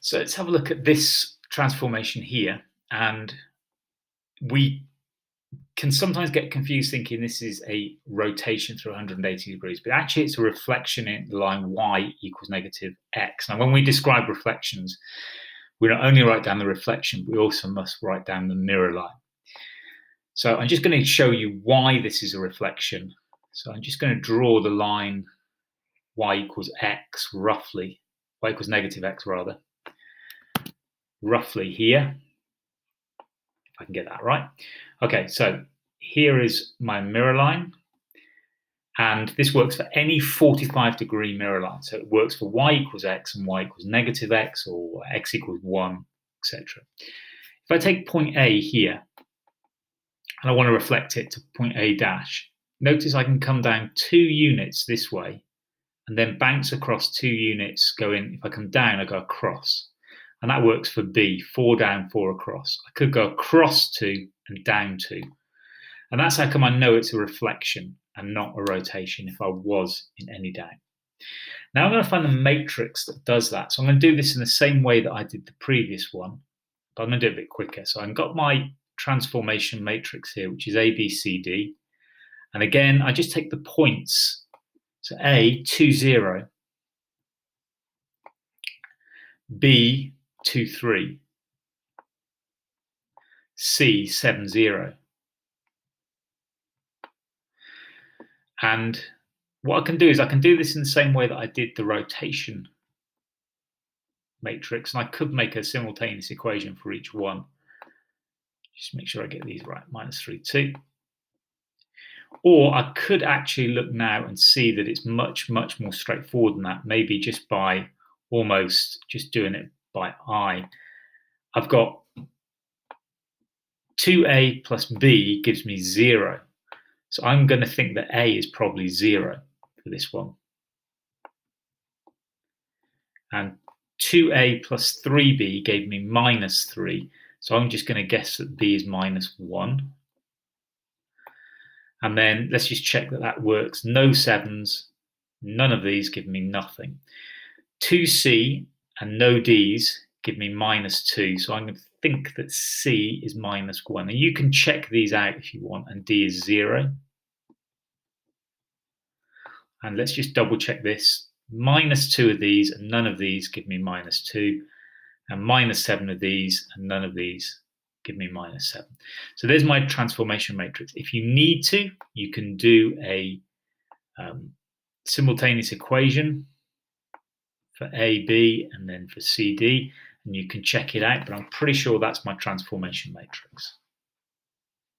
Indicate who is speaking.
Speaker 1: So let's have a look at this transformation here. And we can sometimes get confused thinking this is a rotation through 180 degrees, but actually it's a reflection in the line y equals negative x. Now, when we describe reflections, we not only write down the reflection, but we also must write down the mirror line. So I'm just going to show you why this is a reflection. So I'm just going to draw the line y equals x roughly, y equals negative x rather, roughly here, if I can get that right. Okay, so here is my mirror line, and this works for any 45-degree mirror line. So it works for y equals x and y equals negative x, or x equals 1, etc. If I take point A here, and I want to reflect it to point A dash, notice I can come down 2 units this way, and then bounce across 2 units going, if I come down, I go across. And that works for B, 4 down, 4 across. I could go across 2 and down 2. And that's how come I know it's a reflection and not a rotation if I was in any doubt. Now I'm going to find the matrix that does that. So I'm going to do this in the same way that I did the previous one, but I'm going to do it a bit quicker. So I've got my transformation matrix here, which is A, B, C, D. And again, I just take the points. So A, 2, 0. B, 2, 3. C, 7, 0. And what I can do is I can do this in the same way that I did the rotation matrix, and I could make a simultaneous equation for each one. Just make sure I get these right. Minus 3, 2. Or I could actually look now and see that it's much, much more straightforward than that, maybe just by almost just doing it by eye. I've got 2a plus b gives me 0. So I'm going to think that a is probably 0 for this one. And 2a plus 3b gave me minus 3. So I'm just going to guess that b is minus 1. And then let's just check that that works. No 7s, none of these give me nothing. 2c and no d's give me minus 2. So I'm going to think that c is minus 1. And you can check these out if you want, and d is 0. And let's just double check this. Minus 2 of these and none of these give me minus 2. And minus 7 of these and none of these give me minus 7. So there's my transformation matrix. If you need to, you can do a simultaneous equation for A, B, and then for C, D, and you can check it out, but I'm pretty sure that's my transformation matrix.